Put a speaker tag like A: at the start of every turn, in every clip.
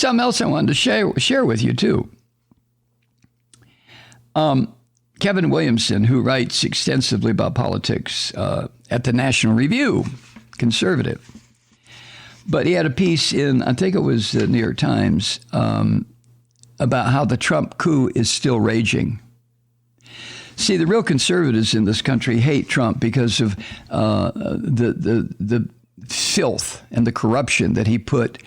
A: something else I wanted to share with you, too. Kevin Williamson, who writes extensively about politics at the National Review, conservative. But he had a piece in, I think it was the New York Times, about how the Trump coup is still raging. See, the real conservatives in this country hate Trump because of the filth and the corruption that he put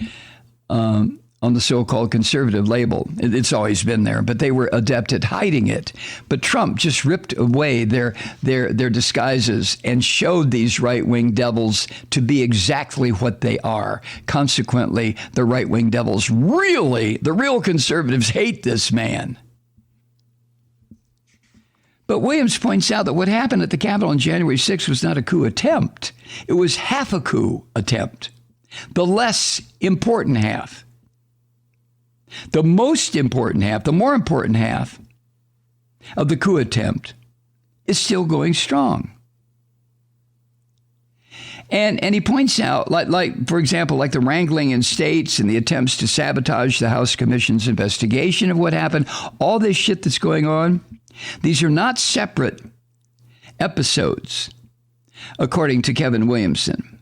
A: on the so-called conservative label. It's always been there, but they were adept at hiding it. But Trump just ripped away their disguises and showed these right-wing devils to be exactly what they are. Consequently, the right-wing devils the real conservatives hate this man. But Williams points out that what happened at the Capitol on January 6th was not a coup attempt. It was half a coup attempt, the less important half. The most important half, the more important half of the coup attempt is still going strong. And he points out, like for example, like the wrangling in states and the attempts to sabotage the House Commission's investigation of what happened, all this shit that's going on, these are not separate episodes, according to Kevin Williamson,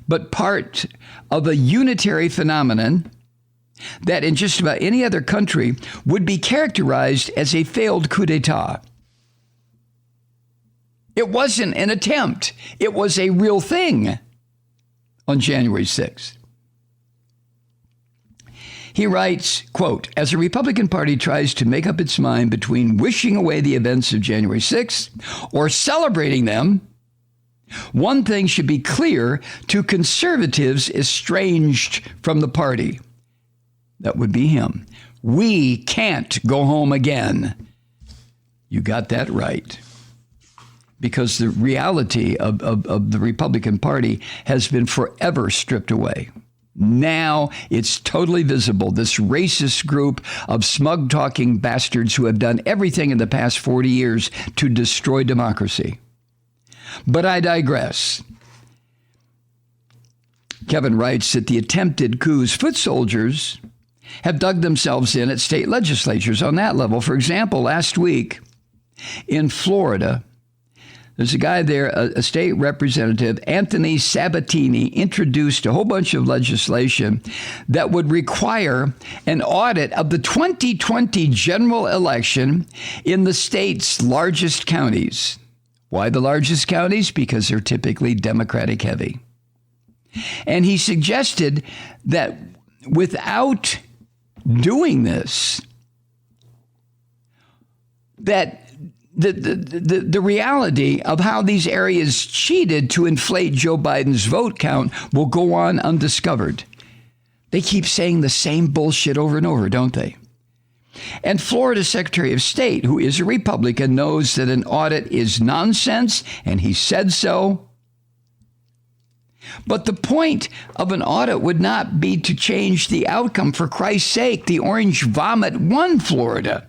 A: but part of a unitary phenomenon that in just about any other country would be characterized as a failed coup d'etat. It wasn't an attempt. It was a real thing on January 6th. He writes, quote, as the Republican Party tries to make up its mind between wishing away the events of January 6th or celebrating them, one thing should be clear to conservatives estranged from the party. That would be him. We can't go home again. You got that right. Because the reality of the Republican Party has been forever stripped away. Now it's totally visible. This racist group of smug-talking bastards who have done everything in the past 40 years to destroy democracy. But I digress. Kevin writes that the attempted coup's foot soldiers have dug themselves in at state legislatures on that level. For example, last week in Florida, there's a guy there, a state representative, Anthony Sabatini, introduced a whole bunch of legislation that would require an audit of the 2020 general election in the state's largest counties. Why the largest counties? Because they're typically Democratic heavy. And he suggested that without doing this, that the reality of how these areas cheated to inflate Joe Biden's vote count will go on undiscovered. They keep saying the same bullshit over and over, don't they? And Florida Secretary of State, who is a Republican, knows that an audit is nonsense, and he said so. But the point of an audit would not be to change the outcome. For Christ's sake, the orange vomit won Florida.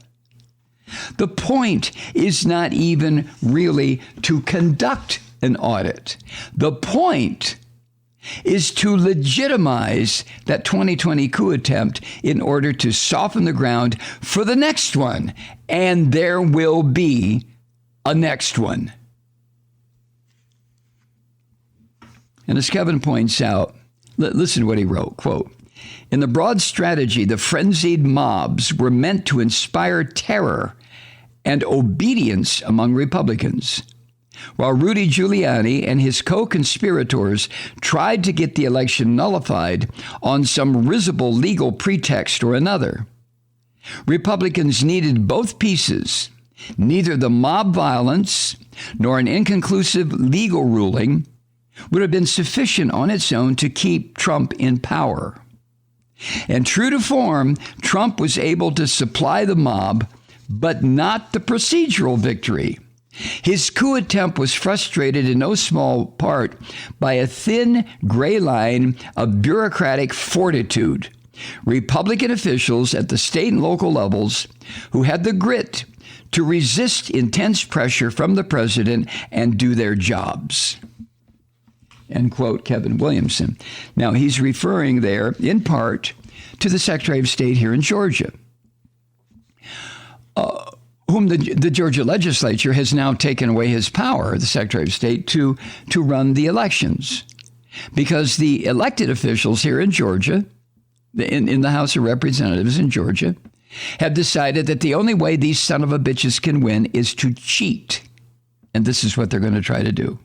A: The point is not even really to conduct an audit. The point is to legitimize that 2020 coup attempt in order to soften the ground for the next one. And there will be a next one. And as Kevin points out, listen to what he wrote, quote, in the broad strategy, the frenzied mobs were meant to inspire terror and obedience among Republicans, while Rudy Giuliani and his co-conspirators tried to get the election nullified on some risible legal pretext or another. Republicans needed both pieces. Neither the mob violence nor an inconclusive legal ruling would have been sufficient on its own to keep Trump in power. And true to form, Trump was able to supply the mob, but not the procedural victory. His coup attempt was frustrated in no small part by a thin gray line of bureaucratic fortitude. Republican officials at the state and local levels who had the grit to resist intense pressure from the president and do their jobs. End quote, Kevin Williamson. Now, he's referring there in part to the Secretary of State here in Georgia, whom the Georgia legislature has now taken away his power, the Secretary of State, to run the elections. Because the elected officials here in Georgia, in the House of Representatives in Georgia, have decided that the only way these son of a bitches can win is to cheat. And this is what they're going to try to do.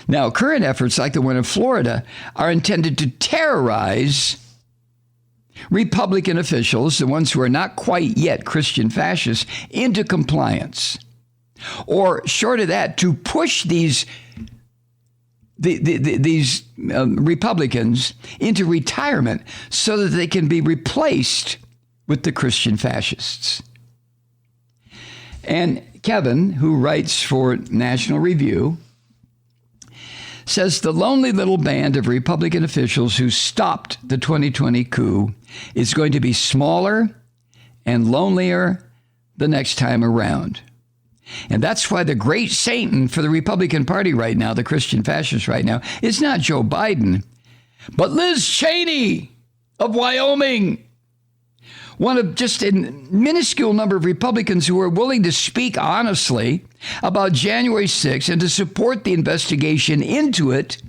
A: Now, current efforts like the one in Florida are intended to terrorize Republican officials, the ones who are not quite yet Christian fascists, into compliance. Or short of that, to push these Republicans into retirement so that they can be replaced with the Christian fascists. And Kevin, who writes for National Review, says the lonely little band of Republican officials who stopped the 2020 coup is going to be smaller and lonelier the next time around. And that's why the great Satan for the Republican Party right now, the Christian fascists right now, is not Joe Biden, but Liz Cheney of Wyoming. One of just a minuscule number of Republicans who are willing to speak honestly about January 6th and to support the investigation into it,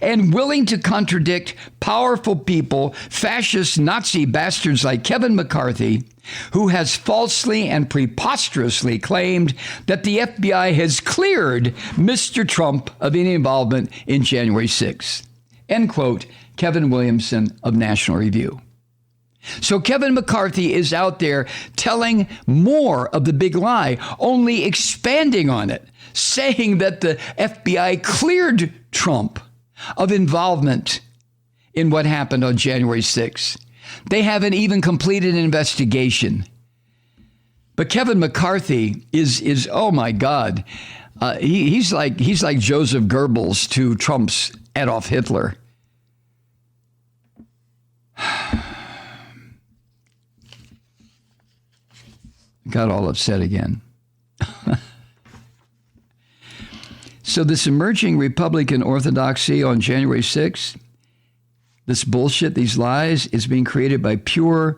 A: and willing to contradict powerful people, fascist Nazi bastards like Kevin McCarthy, who has falsely and preposterously claimed that the FBI has cleared Mr. Trump of any involvement in January 6th. End quote, Kevin Williamson of National Review. So Kevin McCarthy is out there telling more of the big lie, only expanding on it, saying that the FBI cleared Trump of involvement in what happened on January 6th. They haven't even completed an investigation. But Kevin McCarthy is oh my God, he's like Joseph Goebbels to Trump's Adolf Hitler. Got all upset again. So this emerging Republican orthodoxy on January 6th, this bullshit, these lies, is being created by pure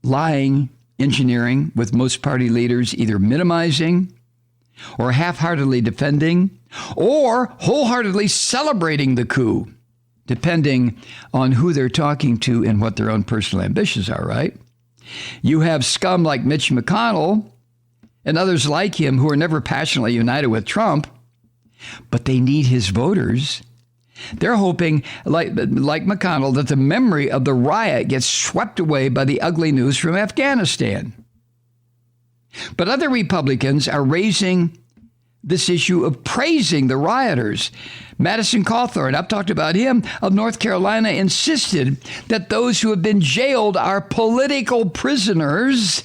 A: lying engineering, with most party leaders either minimizing or half-heartedly defending or wholeheartedly celebrating the coup, depending on who they're talking to and what their own personal ambitions are, right? You have scum like Mitch McConnell and others like him who are never passionately united with Trump, but they need his voters. They're hoping, like McConnell, that the memory of the riot gets swept away by the ugly news from Afghanistan. But other Republicans are raising this issue of praising the rioters. Madison Cawthorn, I've talked about him, of North Carolina, insisted that those who have been jailed are political prisoners,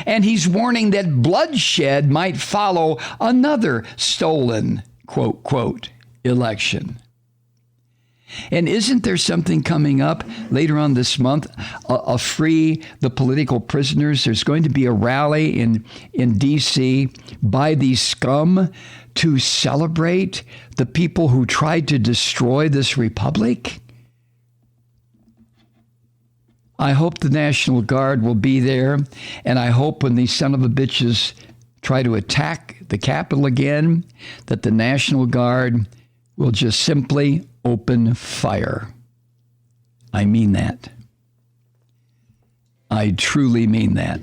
A: and he's warning that bloodshed might follow another stolen, quote, election. And isn't there something coming up later on this month, a free the political prisoners? There's going to be a rally in D.C. by these scum to celebrate the people who tried to destroy this republic. I hope the National Guard will be there, and I hope when these son of a bitches try to attack the Capitol again, that the National Guard will just simply open fire. I mean that. I truly mean that.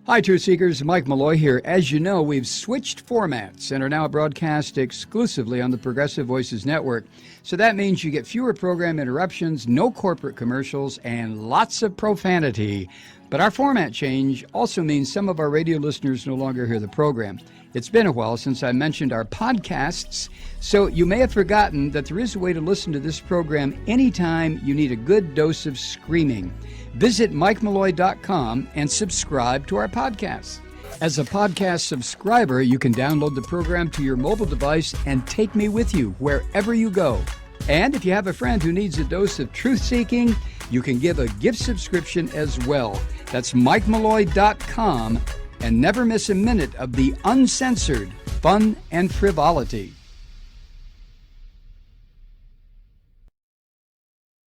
A: Hi, Truth Seekers. Mike Malloy here. As you know, we've switched formats and are now broadcast exclusively on the Progressive Voices Network. So that means you get fewer program interruptions, no corporate commercials, and lots of profanity. But our format change also means some of our radio listeners no longer hear the program. It's been a while since I mentioned our podcasts, so you may have forgotten that there is a way to listen to this program anytime you need a good dose of screaming. Visit MikeMalloy.com and subscribe to our podcasts. As a podcast subscriber, you can download the program to your mobile device and take me with you wherever you go. And if you have a friend who needs a dose of truth-seeking, you can give a gift subscription as well. That's MikeMalloy.com, and never miss a minute of the uncensored fun and frivolity.